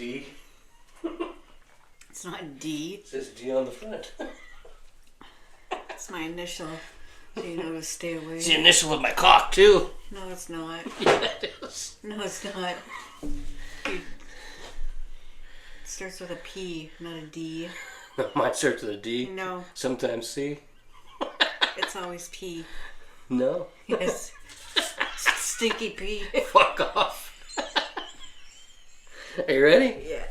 D. It's not D. It says D on the front. It's my initial. So you know to stay away. It's the initial of my cock, too. No, it's not. Yeah, it is. No, it's not. It starts with a P, not a D. No, mine starts with a D. No. Sometimes C. It's always P. No. Yes. Stinky P. Fuck off. Are you ready? Yeah.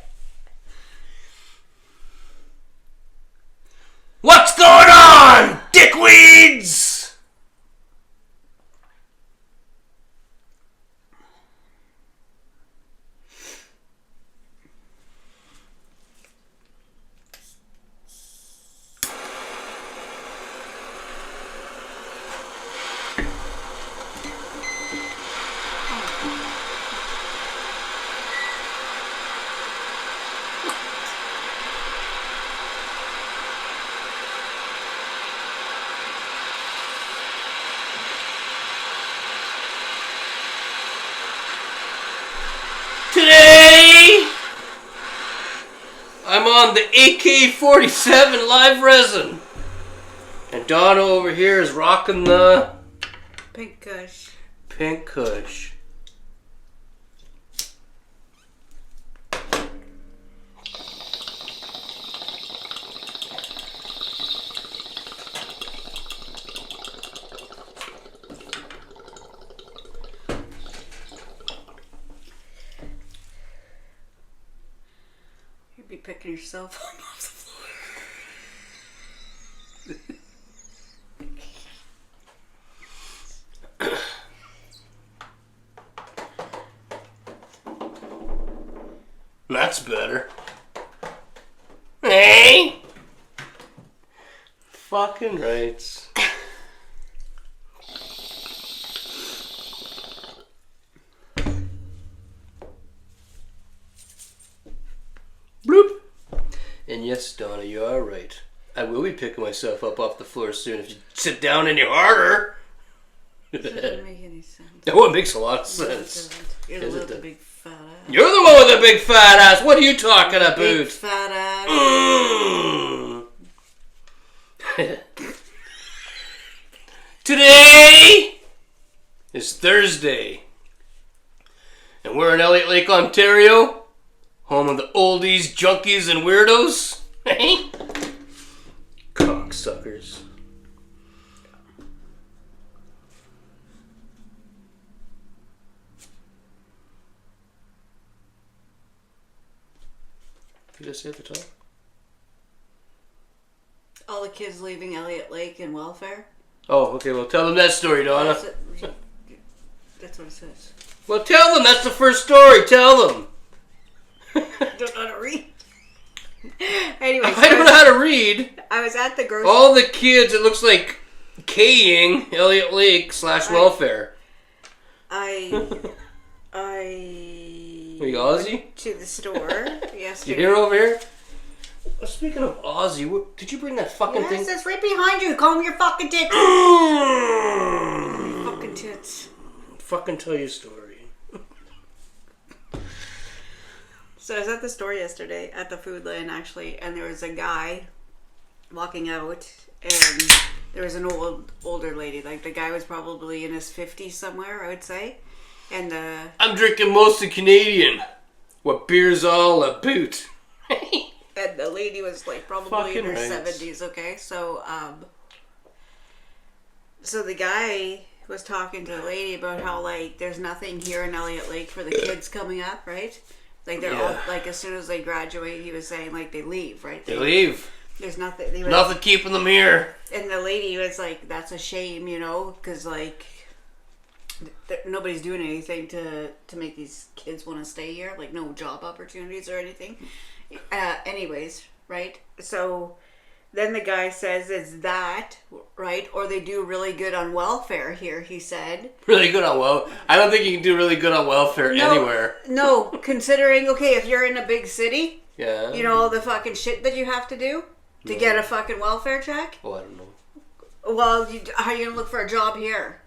What's going on, dickweeds? Today, I'm on the AK-47 live resin. And Donna over here is rocking the Pink Kush. Pink Kush. You'd be picking yourself up off the That's better. Hey! Fucking rights. Bloop! And yes, Donna, you are right. I will be picking myself up off the floor soon if you sit down any harder. That doesn't make any sense. Oh, it makes a lot of sense. You're Is the it little the- big fat ass. You're the one with the big fat ass. What are you talking about? Big fat ass. Today is Thursday, and we're in Elliot Lake, Ontario, home of the oldies, junkies, and weirdos. Cocksuckers. Did I say at the top? All the kids leaving Elliot Lake in welfare. Oh, okay, well tell them that story, Donna. That's what it says. Well, tell them, that's the first story, tell them. Don't know how to read. Anyway, I don't know how to read. I was at the grocery. All the kids, it looks like K-ing Elliot Lake / welfare. Are you Aussie? to the store yesterday. You hear over here? Oh, speaking of Aussie, did you bring that fucking thing? Yes, it's right behind you. Comb your fucking tits. Fucking tits. Fucking tell your story. So I was at the store yesterday, at the food lane actually, and there was a guy walking out, and there was an older lady. Like, the guy was probably in his 50s somewhere, I would say. And I'm drinking mostly Canadian. What beer's all Aboot? and the lady was like probably Fucking in her right. 70s, okay? So so the guy was talking to the lady about how, like, there's nothing here in Elliot Lake for the kids coming up, right? Like, they're all, like, as soon as they graduate, he was saying, like, they leave, right? They leave. There's nothing. Nothing keeping them here. And the lady was like, that's a shame, you know, because, like, nobody's doing anything to make these kids want to stay here. Like, no job opportunities or anything. Anyways, right? So then the guy says it's that, right? Or they do really good on welfare here, he said. Really good on welfare. I don't think you can do really good on welfare anywhere. No, considering, okay, if you're in a big city, Yeah. you know all the fucking shit that you have to do to get a fucking welfare check? Oh, I don't know. Well, how are you going to look for a job here?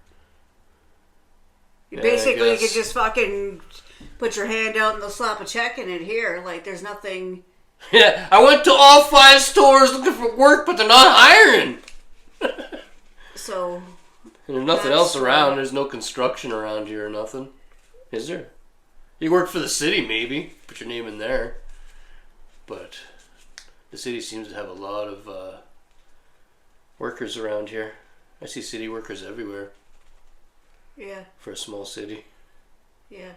Yeah, Basically, I you guess. could just fucking put your hand out and they'll slap a check in it here. Like, there's nothing. Yeah, I went to all 5 stores looking for work, but they're not hiring. So. And there's nothing else around. There's no construction around here or nothing. Is there? You work for the city, maybe. Put your name in there. But the city seems to have a lot of workers around here. I see city workers everywhere. Yeah. For a small city. Yeah.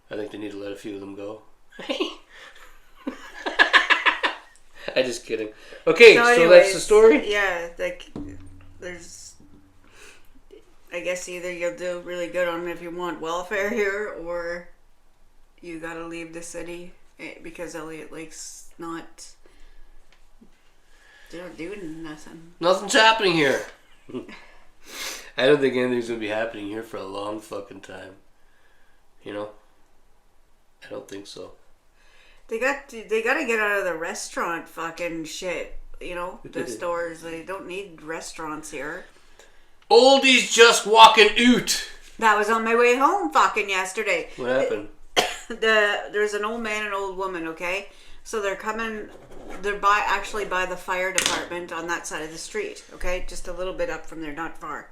I think they need to let a few of them go. I'm just kidding. Okay, so anyways, that's the story? Yeah, like, there's... I guess either you'll do really good on if you want welfare here, or you gotta leave the city because Elliot Lake's not... They're not doing nothing. Nothing's happening here. I don't think anything's gonna be happening here for a long fucking time. You know? I don't think so. They gotta get out of the restaurant fucking shit. You know? The stores. They don't need restaurants here. Oldies just walking out. That was on my way home fucking yesterday. What happened? There's an old man and old woman, okay? So they're coming, they're actually by the fire department on that side of the street, okay? Just a little bit up from there, not far.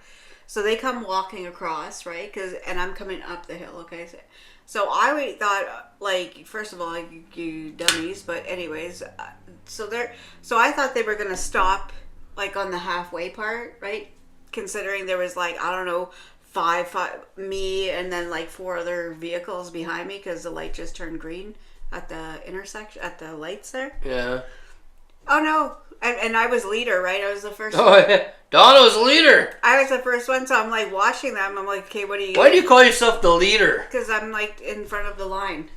So they come walking across, right? And I'm coming up the hill, okay? So I thought, like, first of all, like, you dummies, but anyways, so I thought they were going to stop, like, on the halfway part, right? Considering there was, like, I don't know, five me and then like 4 other vehicles behind me because the light just turned green at the intersection, at the lights there. Yeah. Oh no. And I was leader, right? I was the first one. Yeah. Donna was leader. I was the first one, so I'm like watching them. I'm like, okay, what are you... Why do you call yourself the leader? Because I'm like in front of the line.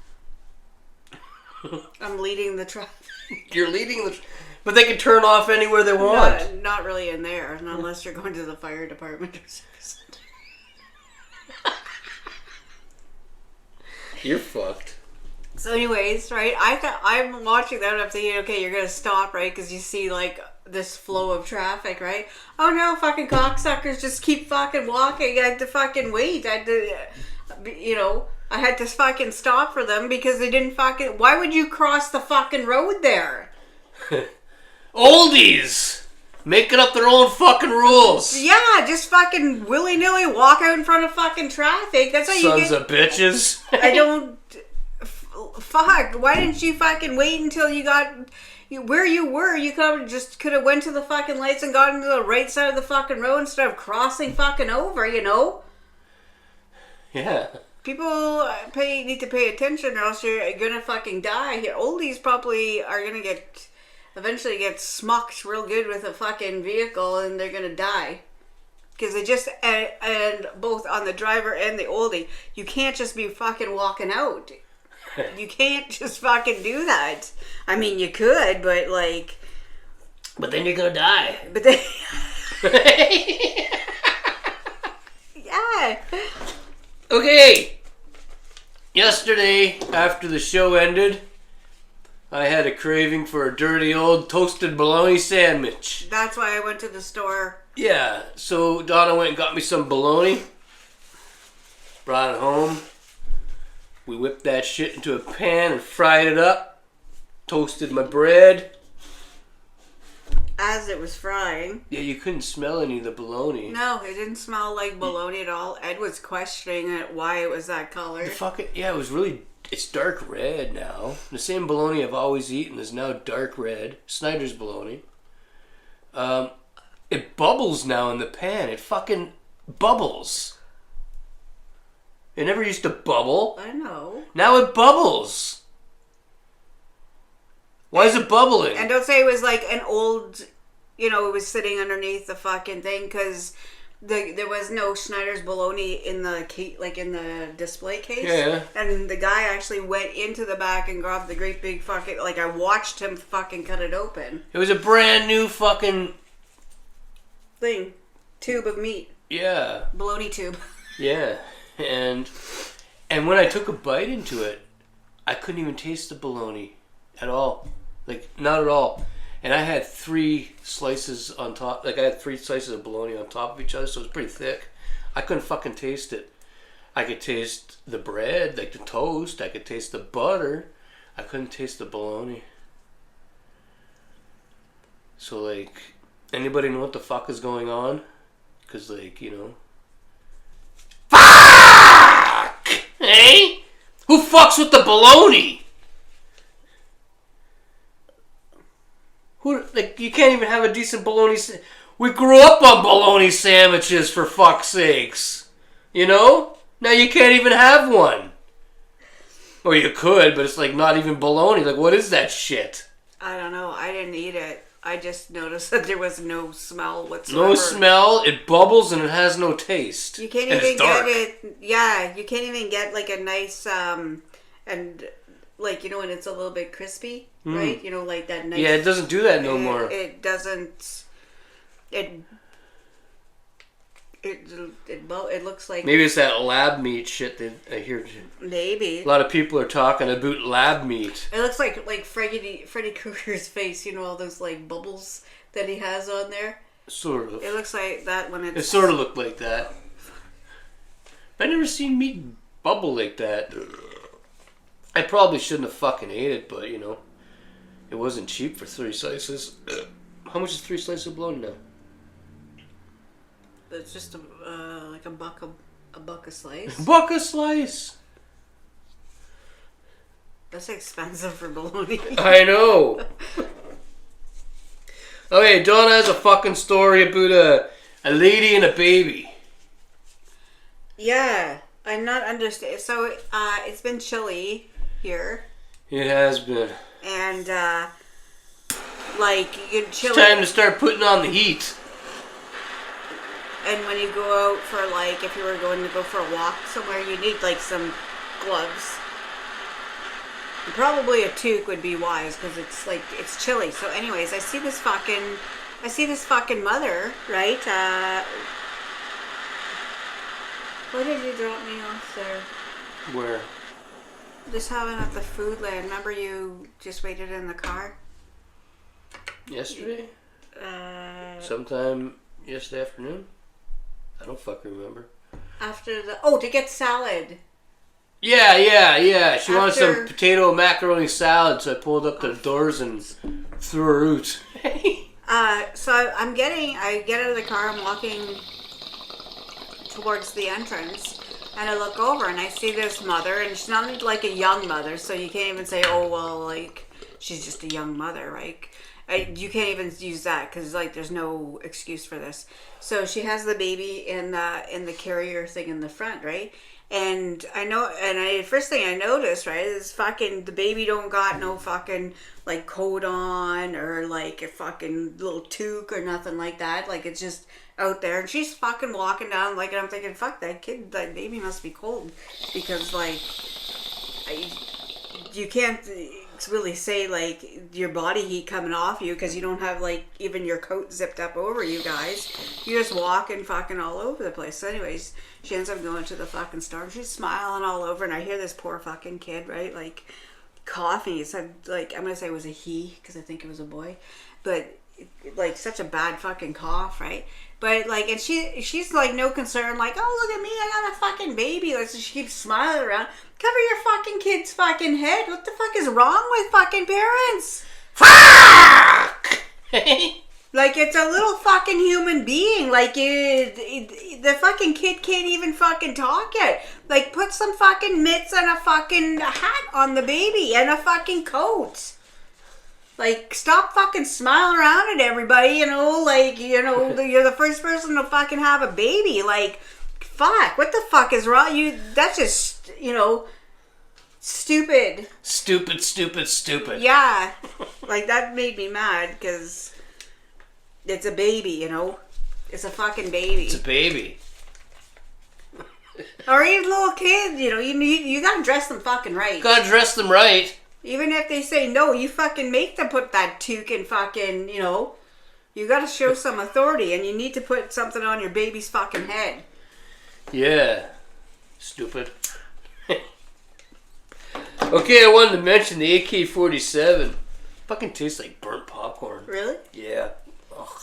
I'm leading the traffic. You're leading the... But they can turn off anywhere they want. Not really in there, unless you're going to the fire department or something. You're fucked. So anyways, right, I'm watching that and I'm thinking, okay, you're going to stop, right? Because you see, like, this flow of traffic, right? Oh no, fucking cocksuckers just keep fucking walking. I had to fucking wait. I had to, you know, I had to fucking stop for them because they didn't fucking... Why would you cross the fucking road there? Oldies! Making up their own fucking rules. Yeah, just fucking willy-nilly walk out in front of fucking traffic. That's how you get... Sons of bitches. I don't... Fuck. Why didn't you fucking wait until you got... Where you were, you could have went to the fucking lights and got into the right side of the fucking road instead of crossing fucking over, you know? Yeah. People need to pay attention or else you're gonna fucking die. Oldies probably are gonna eventually get smucked real good with a fucking vehicle and they're gonna die. Because they just, and both on the driver and the oldie, you can't just be fucking walking out. You can't just fucking do that. I mean, you could, but like... But then you're gonna die. But then... Yeah. Okay. Yesterday, after the show ended, I had a craving for a dirty old toasted bologna sandwich. That's why I went to the store. Yeah, so Donna went and got me some bologna. Brought it home. We whipped that shit into a pan and fried it up. Toasted my bread. As it was frying. Yeah, you couldn't smell any of the bologna. No, it didn't smell like bologna at all. Ed was questioning why it was that color. Yeah, it was really... It's dark red now. The same bologna I've always eaten is now dark red. Snyder's bologna. It bubbles now in the pan. It fucking bubbles. It never used to bubble. I know. Now it bubbles. Why is it bubbling? And don't say it was like an old, you know, it was sitting underneath the fucking thing because there was no Schneider's bologna in the display case. Yeah. And the guy actually went into the back and grabbed the great big fucking, like I watched him fucking cut it open. It was a brand new fucking... thing. Tube of meat. Yeah. Bologna tube. Yeah. And when I took a bite into it, I couldn't even taste the bologna at all. Like, not at all. And I had 3 slices on top. Like, I had 3 slices of bologna on top of each other, so it was pretty thick. I couldn't fucking taste it. I could taste the bread, like the toast. I could taste the butter. I couldn't taste the bologna. So, like, anybody know what the fuck is going on? Because, like, you know. Fuck! Hey? Who fucks with the bologna? Who, like, you can't even have a decent bologna. We grew up on bologna sandwiches, for fuck's sakes. You know? Now you can't even have one. Or you could, but it's like not even bologna. Like, what is that shit? I don't know. I didn't eat it. I just noticed that there was no smell whatsoever. No smell, it bubbles, and it has no taste. You can't even get it. Yeah, you can't even get like a nice, and like, you know, when it's a little bit crispy, right? You know, like that nice. Yeah, it doesn't do that no more. It doesn't. It looks like maybe it's that lab meat shit that I hear. Maybe a lot of people are talking about lab meat. It looks like Freddy Krueger's face. You know, all those like bubbles that he has on there. Sort of. It looks like that when it's. It sort of looked like that. I've never seen meat bubble like that. I probably shouldn't have fucking ate it, but you know, it wasn't cheap for 3 slices. How much is 3 slices of bologna now? It's just like a buck a slice. Buck a slice. That's expensive for bologna. I know. Okay, Donna has a fucking story about a lady and a baby. Yeah, I'm not understand. So it's been chilly here. It has been. And like you chilly. It's time to start putting on the heat. And when you go out for, like, if you were going to go for a walk somewhere, you need, like, some gloves. And probably a toque would be wise, because it's, like, it's chilly. So, anyways, I see this fucking mother, right? Where did you drop me off there? Where? Just having at the food land. Remember you just waited in the car? Yesterday? Sometime yesterday afternoon? I don't fucking remember. To get salad. Yeah. She wanted some potato macaroni salad, so I pulled up the doors and threw her out. So I get out of the car, I'm walking towards the entrance, and I look over and I see this mother, and she's not like a young mother, so you can't even say, oh, well, like, she's just a young mother, right? You can't even use that because, like, there's no excuse for this. So she has the baby in the carrier thing in the front, right? And first thing I noticed, right, is fucking the baby don't got no fucking like coat on or like a fucking little toque or nothing like that. Like, it's just out there, and she's fucking walking down, like, and I'm thinking, fuck, that baby must be cold, because like you can't really say like your body heat coming off you because you don't have like even your coat zipped up over you guys. You're just walking fucking all over the place. So anyways, she ends up going to the fucking store. She's smiling all over, and I hear this poor fucking kid, right, like coughing. So like, I'm gonna say it was a he because I think it was a boy, but like such a bad fucking cough, right? But like, and she's like no concern, like, oh, look at me, I got a fucking baby. Like, so she keeps smiling around. Cover your fucking kid's fucking head. What the fuck is wrong with fucking parents? Fuck! Like, it's a little fucking human being. Like, the fucking kid can't even fucking talk yet. Like, put some fucking mitts and a fucking hat on the baby and a fucking coat. Like, stop fucking smiling around at everybody, you know, like, you know, you're the first person to fucking have a baby. Like, fuck, what the fuck is wrong? That's just, you know, stupid. Stupid. Yeah. Like, that made me mad, because it's a baby, you know? It's a fucking baby. It's a baby. Or even little kids, you know, you gotta dress them fucking right. Gotta dress them right. Even if they say no, you fucking make them put that toque and fucking, you know, you gotta show some authority, and you need to put something on your baby's fucking head. Yeah. Stupid. Okay, I wanted to mention the AK-47. Fucking tastes like burnt popcorn. Really? Yeah. Ugh.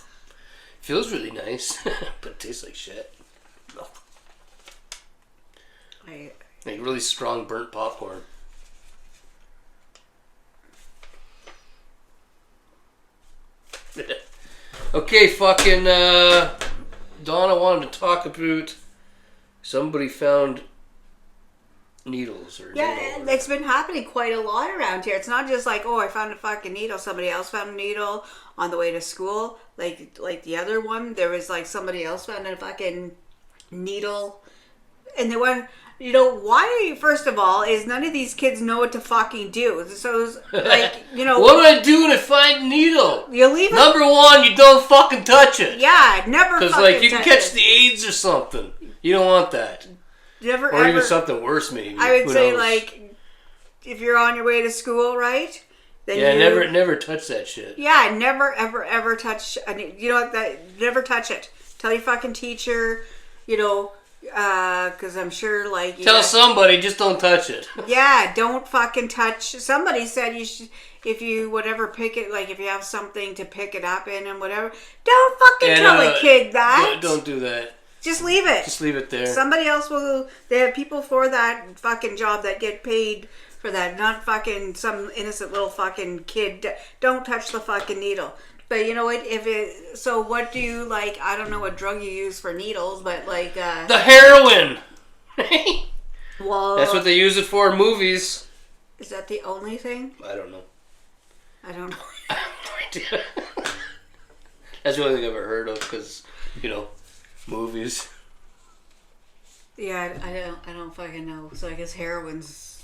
Feels really nice, but it tastes like shit. Ugh. Like really strong burnt popcorn. Okay, fucking Donna wanted to talk about somebody found needles or it's been happening quite a lot around here. It's not just like, oh, I found a fucking needle. Somebody else found a needle on the way to school. Like the other one, there was like somebody else found a fucking needle, and they went. You know, why, first of all, is none of these kids know what to fucking do. So, like, you know... What do I do when I find a needle? You leave it... Number one, you don't fucking touch it. Yeah, never fucking touch it. Because, like, you can catch the AIDS or something. You don't want that. Never, or even something worse, maybe. I would say, like, if you're on your way to school, right? Then never touch that shit. Yeah, never, ever, ever touch... You know what? Never touch it. Tell your fucking teacher, you know... Because I'm sure, like... Tell somebody, just don't touch it. Yeah, don't fucking touch... Somebody said you should... If you, whatever, pick it... Like, if you have something to pick it up in and whatever... Don't fucking tell a kid that. Don't do that. Just leave it. Just leave it there. Somebody else will... They have people for that fucking job that get paid for that. Not fucking some innocent little fucking kid. Don't touch the fucking needle. But you know what? So what do you like? I don't know what drug you use for needles, but like the heroin. Well, that's what they use it for in movies. Is that the only thing? I don't know. I don't know. I have no idea. That's the only thing I've ever heard of, because movies. Yeah, I don't fucking know. So I guess heroin's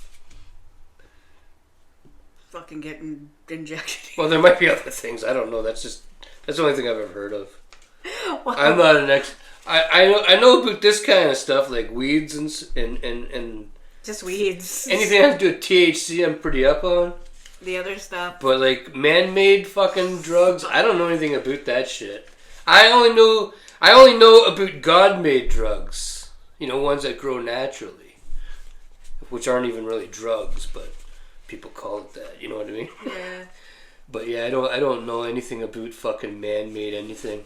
fucking getting injected. Well, there might be other things. I don't know. That's the only thing I've ever heard of. Well, I'm not an ex. I know about this kind of stuff, like weeds and just weeds. Anything that has to do with THC, I'm pretty up on. The other stuff. But like man-made fucking drugs, I don't know anything about that shit. I only know about God-made drugs. Ones that grow naturally, which aren't even really drugs, but people call it that. You know what I mean? Yeah. But yeah, I don't know anything about fucking man-made anything.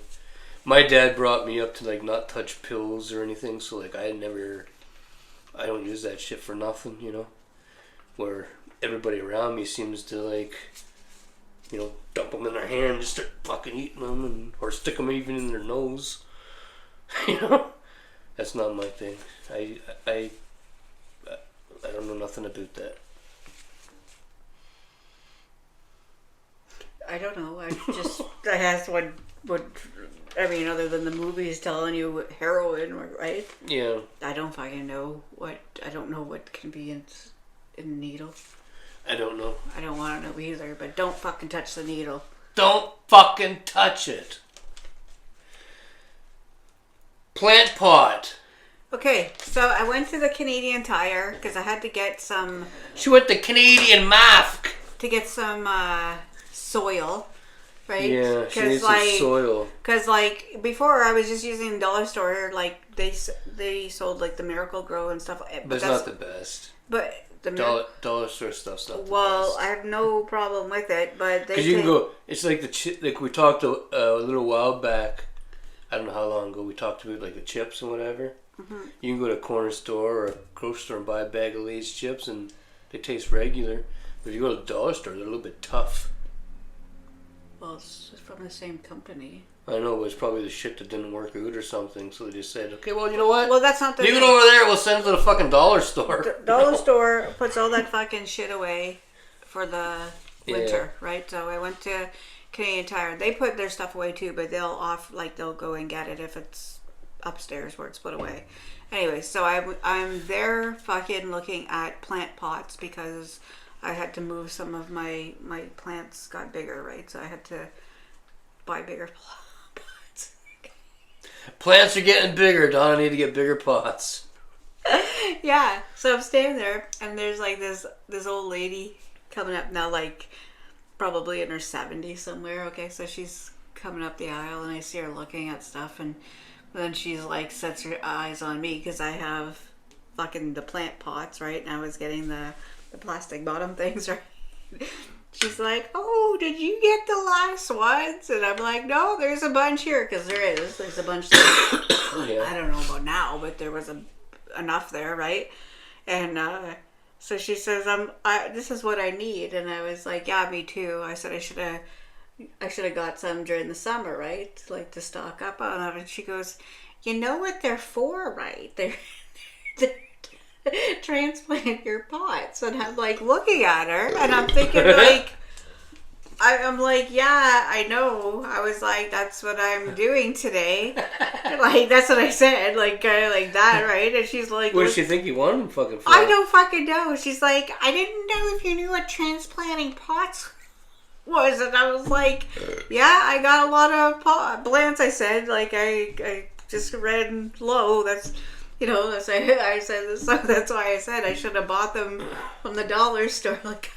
My dad brought me up to like not touch pills or anything, so like I don't use that shit for nothing, Where everybody around me seems to like, dump them in their hand and just start fucking eating them, or stick them even in their nose. That's not my thing. I don't know nothing about that. I don't know. I asked what other than the movies telling you what heroin, right? Yeah. I don't fucking know I don't know what can be in a needle. I don't know. I don't want to know either, but don't fucking touch the needle. Don't fucking touch it. Plant pot. Okay, so I went to the Canadian Tire because I had to get some... She went to Canadian Mask. To get some soil, right? Yeah, she needs some soil. Because, like, before I was just using the dollar store, like, they sold, like, the Miracle Grow and stuff. But it's not the best. But... The dollar store stuff's not the best. Well, I have no problem with it, but they... Because you can go... It's like like we talked a little while back. I don't know how long ago we talked about, like, the chips and whatever. Mm-hmm. You can go to a corner store or a grocery store and buy a bag of Lay's chips and they taste regular. But if you go to the dollar store, they're a little bit tough. Well, it's from the same company. I know, but it's probably the shit that didn't work out or something. So they just said, okay, well, you know what? Well, that's not the... Leave it over there. We'll send it to the fucking dollar store. The dollar store puts all that fucking shit away for the winter, right? So I went to Canadian Tire. They put their stuff away too, but they'll go and get it if it's upstairs where it's put away. Anyway, so I'm there fucking looking at plant pots because I had to move some of my plants got bigger, right? So I had to buy bigger pots. Plants are getting bigger. Donna need to get bigger pots. Yeah, so I'm standing there and there's like this old lady coming up now, like probably in her 70s somewhere. Okay, so she's coming up the aisle and I see her looking at stuff and then she's like sets her eyes on me because I have fucking the plant pots, right? And I was getting the plastic bottom things, right? She's like, oh, did you get the last ones? And I'm like, no, there's a bunch here because there's a bunch there. Yeah. I don't know about now, but there was enough there, right? And so she says, this is what I need. And I was like, yeah, me too. I said I should have got some during the summer, right? Like to stock up on it. And she goes, you know what they're for, right? They're transplant your pots. And I'm like looking at her and I'm thinking like, I'm like, yeah, I know. I was like, that's what I'm doing today. Like, that's what I said. Like, kind of like that, right? And she's like... What does she think you want him fucking for? I don't fucking know. She's like, I didn't know if you knew what transplanting pots was. And I was like, yeah, I got a lot of plants, I said. Like, I just read low. That's... You know, I said, so that's why I said I should have bought them from the dollar store. Like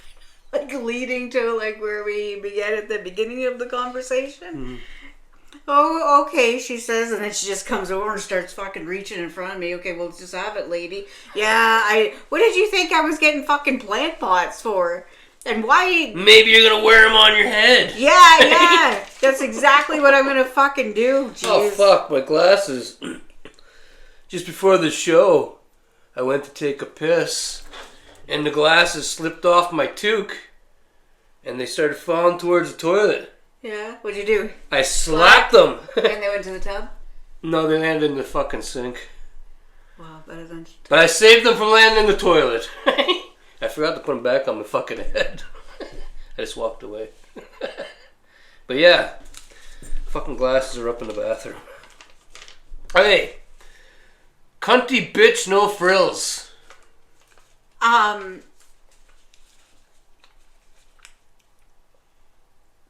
leading to like where we began at the beginning of the conversation. Mm-hmm. Oh, okay, she says, and then she just comes over and starts fucking reaching in front of me. Okay, well, just have it, lady. Yeah, what did you think I was getting fucking plant pots for? And why? Maybe you're gonna wear them on your head. Yeah, that's exactly what I'm gonna fucking do. Jeez. Oh, fuck, my glasses. Just before the show, I went to take a piss. And the glasses slipped off my toque, and they started falling towards the toilet. Yeah? What'd you do? I slapped them. And they went to the tub? No, they landed in the fucking sink. Wow, better than... But I saved them from landing in the toilet. I forgot to put them back on my fucking head. I just walked away. But yeah, fucking glasses are up in the bathroom. Hey, cunty bitch, no frills.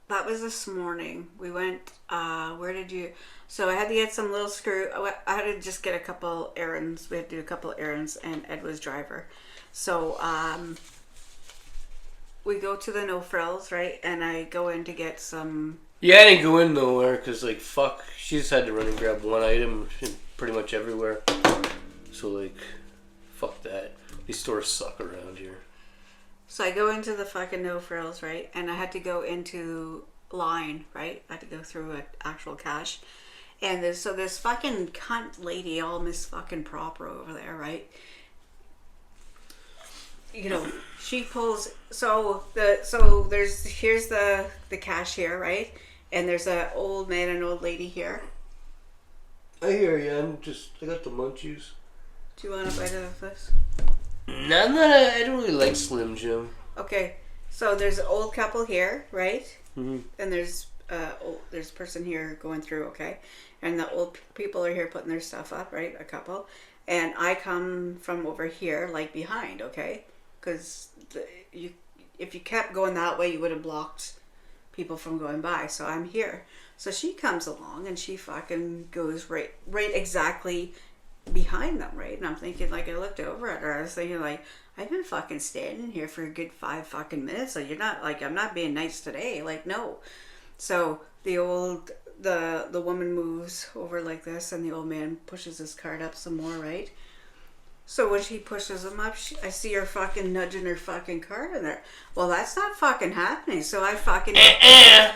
That was this morning. We went, where did you, so I had to get some little screw, I had to just get a couple errands. We had to do a couple errands and Ed was driver. So, we go to the No Frills, right? And I go in to get some. Yeah, I didn't go in nowhere because, like, fuck, she just had to run and grab one item pretty much everywhere. So, like, fuck that. These stores suck around here. So I go into the fucking No Frills, right? And I had to go into line, right? I had to go through an actual cash. And this fucking cunt lady, all Miss fucking proper over there, right? You know, she pulls, here's the cashier, right? And there's an old man and old lady here. I hear you, I got the munchies. Do you want a bite of this? No, I don't really like Slim Jim. Okay, so there's an old couple here, right? Mm-hmm. And there's a person here going through, okay? And the old people are here putting their stuff up, right? A couple. And I come from over here, like behind, okay? Because if you kept going that way, you would have blocked people from going by. So I'm here. So she comes along and she fucking goes right exactly behind them, right? And I'm thinking, like, I looked over at her, I was thinking, like, I've been fucking standing here for a good 5 fucking minutes, so you're not, like, I'm not being nice today, like, no. So the woman moves over like this, and the old man pushes his cart up some more, right? So when she pushes him up, I see her fucking nudging her fucking cart in there. Well, that's not fucking happening, so I fucking yeah.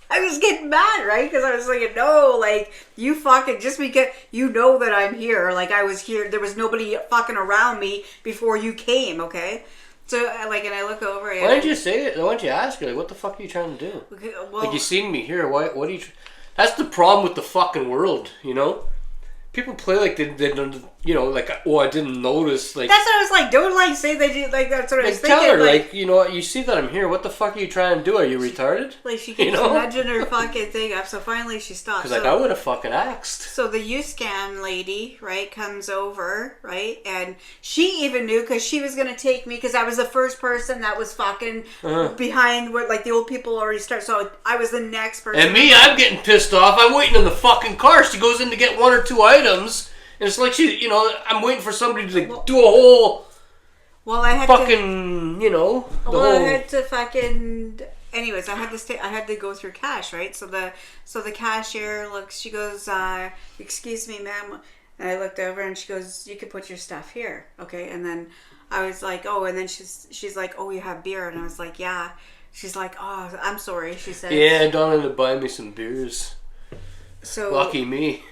I was getting mad, right? Because I was like, no, like, you fucking, just because you know that I'm here, like, I was here, there was nobody fucking around me before you came, okay? So, like, and I look over. Why didn't you say it? Why don't you ask her, like, what the fuck are you trying to do? Well, like, you seen me here, what are you, that's the problem with the fucking world, you know? People play like they don't, you know, like, oh, I didn't notice. Like, that's what I was like. Don't like say they did. Like, that's what I was thinking. Tell her, like, you know, you see that I'm here. What the fuck are you trying to do? Are you retarded? Like, she keeps nudging her fucking thing up. So finally she stops. Because, like, I would have fucking axed. So the U-Scan lady, right, comes over, right, and she even knew because she was gonna take me because I was the first person that was fucking behind where, like, the old people already start. So I was the next person. And me, I'm getting pissed off. I'm waiting in the fucking car. She goes in to get 1 or 2 items. And it's like she, you know, I'm waiting for somebody to do a whole. Well, I had fucking, you know. I had to fucking. Anyways, I had to go through cash, right? So the cashier looks. She goes, "Excuse me, ma'am." And I looked over, and she goes, "You could put your stuff here, okay?" And then I was like, "Oh," and then she's like, "Oh, you have beer?" And I was like, "Yeah." She's like, "Oh, I'm sorry." She said, "Yeah, Donna to buy me some beers." So lucky me.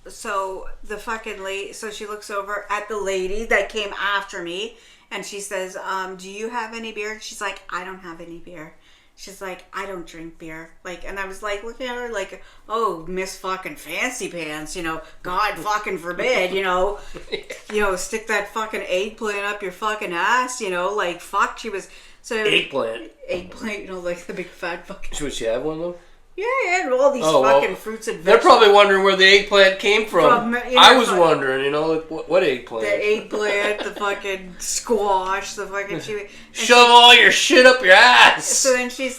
so the fucking lady, so she looks over at the lady that came after me, and she says, do you have any beer? She's like, I don't have any beer. She's like, I don't drink beer. Like, and I was like, looking at her like, oh, Miss fucking Fancy Pants, you know, God fucking forbid, you know, stick that fucking eggplant up your fucking ass, you know, like, fuck, she was, so. Eggplant, you know, like the big fat fucking. Should she have one of them? Yeah, and all these fucking fruits and vegetables. They're probably wondering where the eggplant came from. I was wondering, you know, like, what eggplant? The eggplant, the fucking squash, the fucking... Shove all your shit up your ass! So then she says,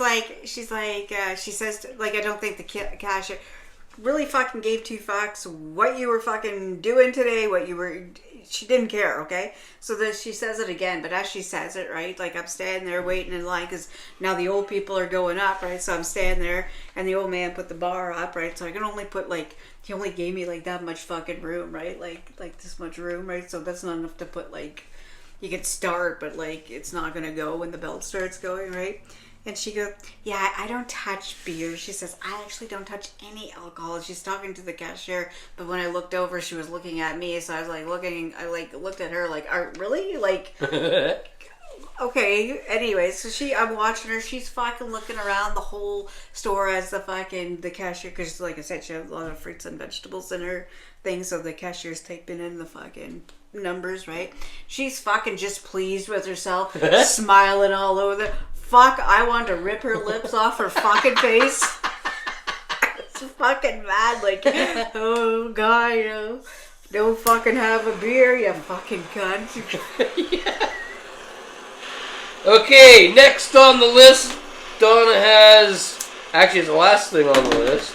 like, I don't think the cashier really fucking gave two fucks what you were fucking doing today, she didn't care, okay? So then she says it again, but as she says it, right, like I'm standing there waiting in line because now the old people are going up, right? So I'm standing there and the old man put the bar up, right? So I can only put like, he only gave me like that much fucking room, right? Like this much room, right? So that's not enough to put like, you could start, but like it's not gonna go when the belt starts going, right? And she goes, yeah, I don't touch beer. She says, I actually don't touch any alcohol. She's talking to the cashier, but when I looked over, she was looking at me. So I was like looked at her like, really? Like, okay. Anyway, so I'm watching her. She's fucking looking around the whole store as the cashier, because like I said, she has a lot of fruits and vegetables in her thing. So the cashier's typing in the fucking numbers, right? She's fucking just pleased with herself, smiling all over the... Fuck, I wanted to rip her lips off her fucking face. I was fucking mad, like, oh god, you know, don't fucking have a beer, you fucking cunt. Yeah. Okay, next on the list, Donna has, actually it's the last thing on the list,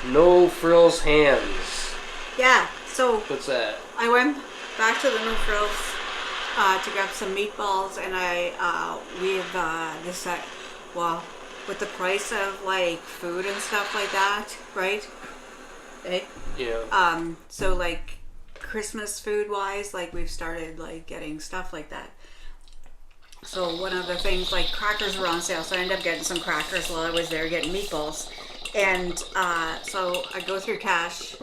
no frills hands. Yeah, so. What's that? I went back to the No Frills to grab some meatballs, and with the price of like food and stuff like that, right? Eh? Yeah. So like Christmas food wise, like we've started like getting stuff like that. So one of the things, like crackers were on sale, so I ended up getting some crackers while I was there getting meatballs. And so I go through cash,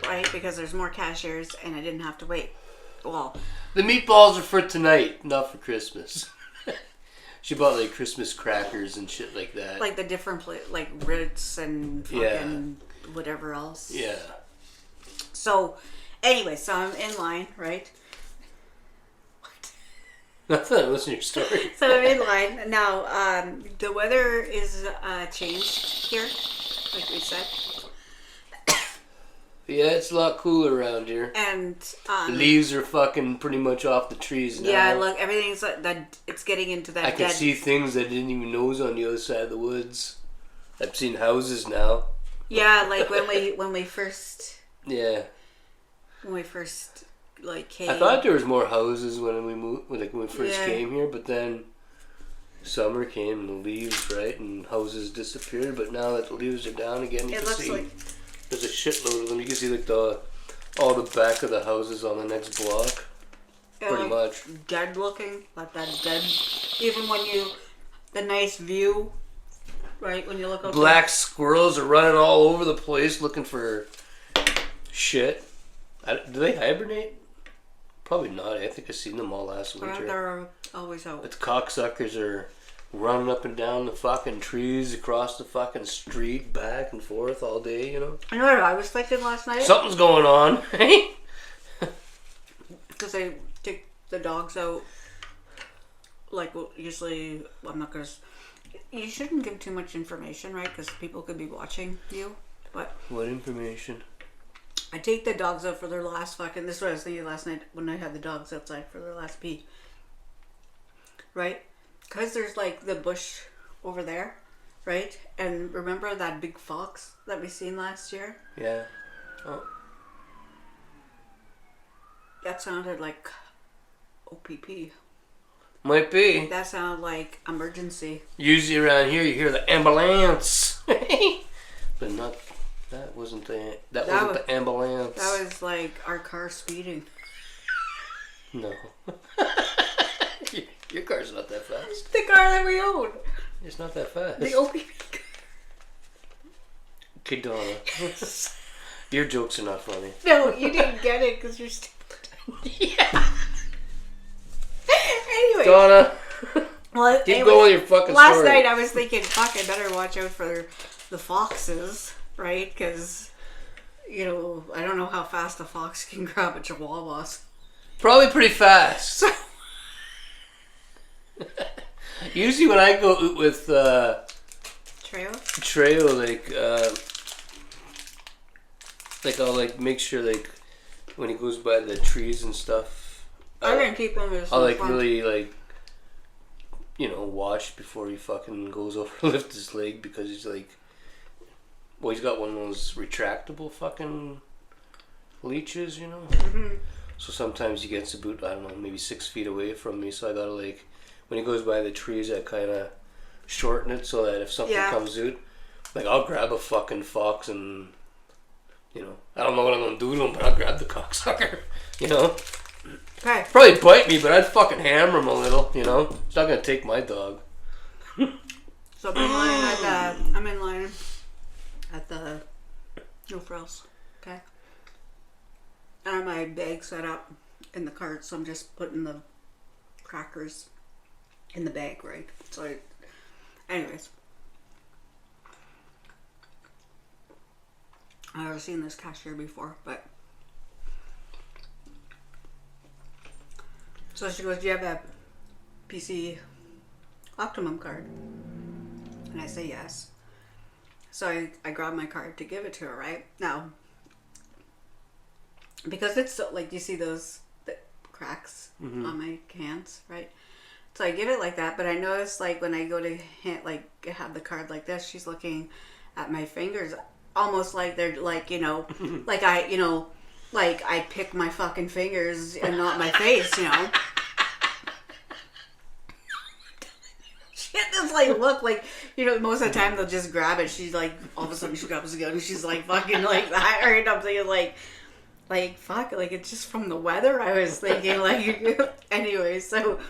right? Because there's more cashiers, and I didn't have to wait. Well, the meatballs are for tonight, not for Christmas. She bought like Christmas crackers and shit like that. Like the different like Ritz and fucking whatever else. Yeah. So, anyway, so I'm in line, right? Nothing. Listen to your story. So I'm in line now. The weather is changed here, like we said. Yeah, it's a lot cooler around here. And the leaves are fucking pretty much off the trees now. Yeah, look, everything's like that. It's getting into that. I can see things I didn't even know was on the other side of the woods. I've seen houses now. Yeah, like when we first. Yeah. When we first like came. I thought there was more houses when we moved, like when we first came here, but then summer came and the leaves, right, and houses disappeared. But now that the leaves are down again, you can see. Like there's a shitload of them. You can see like all the back of the houses on the next block. Pretty much. Dead looking. Like that dead. Even when the nice view, right, when you look up. Black squirrels are running all over the place looking for shit. Do they hibernate? Probably not. I think I seen them all last winter. They're always out. But the cocksuckers are running up and down the fucking trees, across the fucking street, back and forth all day, you know? You know what I was thinking last night? Something's going on, hey? Because they take the dogs out, like, usually, I'm not going to... You shouldn't give too much information, right? Because people could be watching you, but... What information? I take the dogs out for their last fucking... This is what I was thinking last night when I had the dogs outside for their last pee. Right? Because there's like the bush over there, right? And remember that big fox that we seen last year? Yeah. Oh. That sounded like OPP. Might be. That sounded like emergency. Usually around here you hear the ambulance. But not... That wasn't the ambulance. That was like our car speeding. No. Your car's not that fast. The car that we own. It's not that fast. The OPP car. Okay, Donna. Your jokes are not funny. No, you didn't get it because you're stupid. Yeah. Anyway. Donna. Well, Keep going with your fucking last story. night I was thinking, fuck, I better watch out for the foxes, right? Because, you know, I don't know how fast a fox can grab a chihuahua. Probably pretty fast. So, Usually when I go out with Trail? like I'll like make sure like when he goes by the trees and stuff, I'm gonna keep him as I'll like really like, you know, watch before he fucking goes over to lift his leg, because he's like, well, he's got one of those retractable fucking leeches, you know. Mm-hmm. So sometimes he gets about, I don't know, maybe 6 feet away from me. So I gotta like, when he goes by the trees, I kind of shorten it so that if something comes out, like I'll grab a fucking fox and, you know, I don't know what I'm gonna do to him, but I'll grab the cocksucker, you know. Okay. Probably bite me, but I'd fucking hammer him a little, you know. It's not gonna take my dog. So I'm in line at the no frills. Okay. I have my bag set up in the cart, so I'm just putting the crackers in the bag, right? So, anyways, I've never seen this cashier before, but so she goes, "Do you have a PC Optimum card?" And I say yes. So I grab my card to give it to her, right? Now, because it's so, like, you see those cracks on my hands, right? So I give it like that, but I notice, like, when I go to have the card like this, she's looking at my fingers almost like they're like, you know, like I pick my fucking fingers and not my face, you know. She had this like look, like, you know, most of the time they'll just grab it. She's like, all of a sudden she grabs a gun and she's like fucking like that, right? I'm thinking like fuck, like it's just from the weather. I was thinking like, anyway, so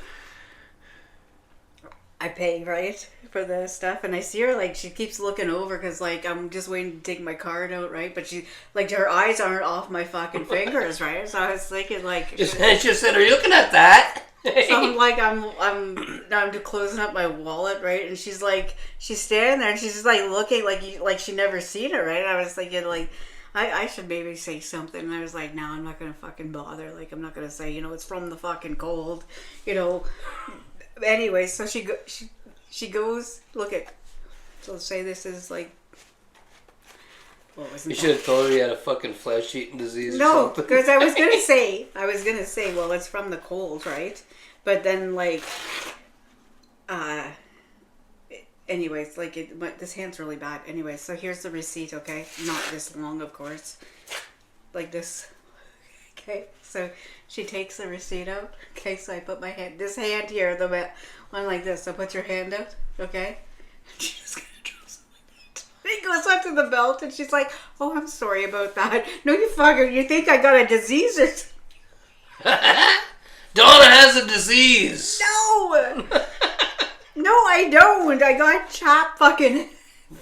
I pay, right, for the stuff, and I see her, like, she keeps looking over because, like, I'm just waiting to take my card out, right? But she, like, her eyes aren't off my fucking fingers, right? So I was thinking, like, Just said, "Are you looking at that?" So I'm like, I'm closing up my wallet, right? And she's like, she's standing there and she's just like looking like she never seen it, right? I was thinking, like, I should maybe say something. And I was like, no, I'm not gonna fucking bother. Like, I'm not gonna say, you know, it's from the fucking cold, you know. Anyway, so she goes, look at, so say this is like, what was it? You should have told her you had a fucking flesh-eating disease or No, something. because I was gonna say, well, it's from the cold, right? But then, like, anyways, like, this hand's really bad. Anyway, so here's the receipt, okay? Not this long, of course. Like this. Okay, so she takes the receipt out. Okay, so I put my hand, this hand here, the one like this. So put your hand out, okay? She just kind of drops it like that. He goes up to the belt and she's like, "Oh, I'm sorry about that." No, you fucker, you think I got a disease or something? Donna has a disease. No! No, I don't. I got chapped fucking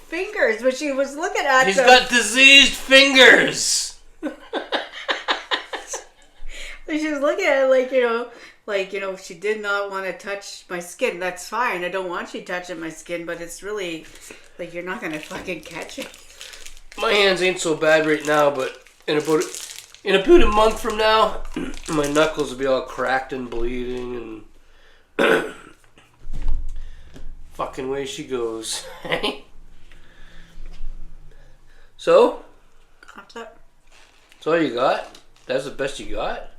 fingers, but she was looking at She's got diseased fingers. She was looking at it like, you know, she did not want to touch my skin. That's fine. I don't want you touching my skin, but it's really, like, you're not going to fucking catch it. My hands ain't so bad right now, but in about a month from now, my knuckles will be all cracked and bleeding, and fucking way she goes. So? What's up? That's all you got? That's the best you got?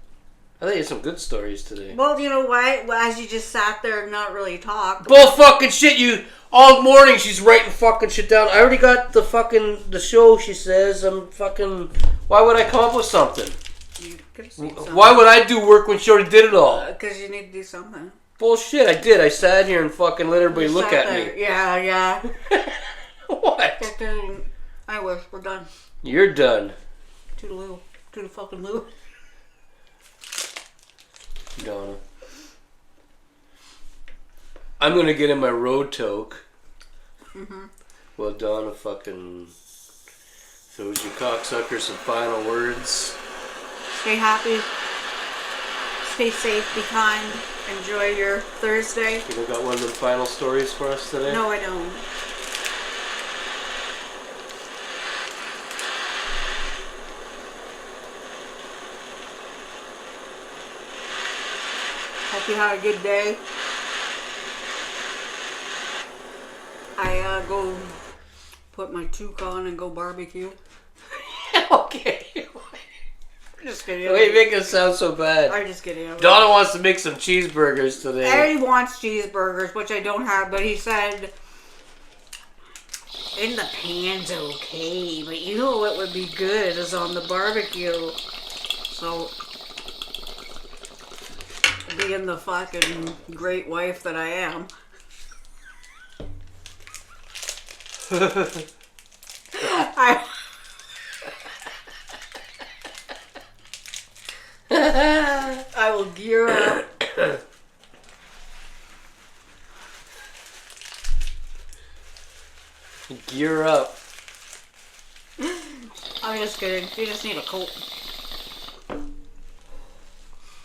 I think you had some good stories today. Well, you know why? Well, as you just sat there and not really talked. Bull fucking shit, you. All morning she's writing fucking shit down. I already got the show, she says. Why would I come up with something? You could have seen something. Why would I do work when she already did it all? Because you need to do something. Bullshit, I did. I sat here and fucking let everybody look at me. Yeah. What? We're done. You're done. Toodaloo. Toodle fucking loo. Donna. I'm gonna get in my road toque. Mm-hmm. Well, Donna fucking Those you cocksuckers some final words. Stay happy. Stay safe. Be kind. Enjoy your Thursday. You don't got one of the final stories for us today? No, I don't. Hope you had a good day. I go put my toque on and go barbecue. Okay. I'm just kidding. Wait, make it sound so bad. I'm just kidding. Donna wants to make some cheeseburgers today. He wants cheeseburgers, which I don't have, but he said in the pan's okay, but you know what would be good is on the barbecue. So, being the fucking great wife that I am. I will gear up. Gear up. I'm just kidding. You just need a coat.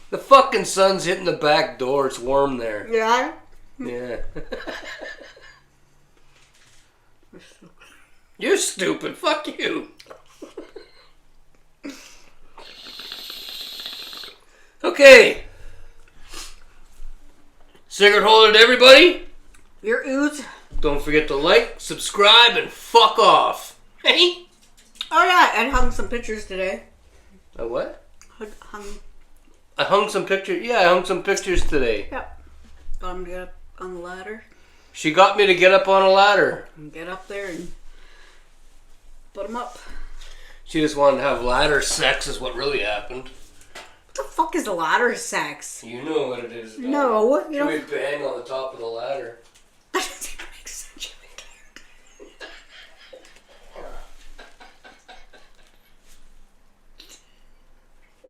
The fucking sun's hitting the back door. It's warm there. Yeah? Yeah. You're stupid. Fuck you. Okay. Cigarette holder to everybody. Your ooze. Don't forget to like, subscribe, and fuck off. Hey? Oh yeah, I hung some pictures today. A what? Hung. I hung some pictures. Yeah, I hung some pictures today. Yep. Got him to get up on the ladder. She got me to get up on a ladder. And get up there and put them up. She just wanted to have ladder sex is what really happened. What the fuck is ladder sex? You know what it is. No, you Can we don't. bang on the top of the ladder?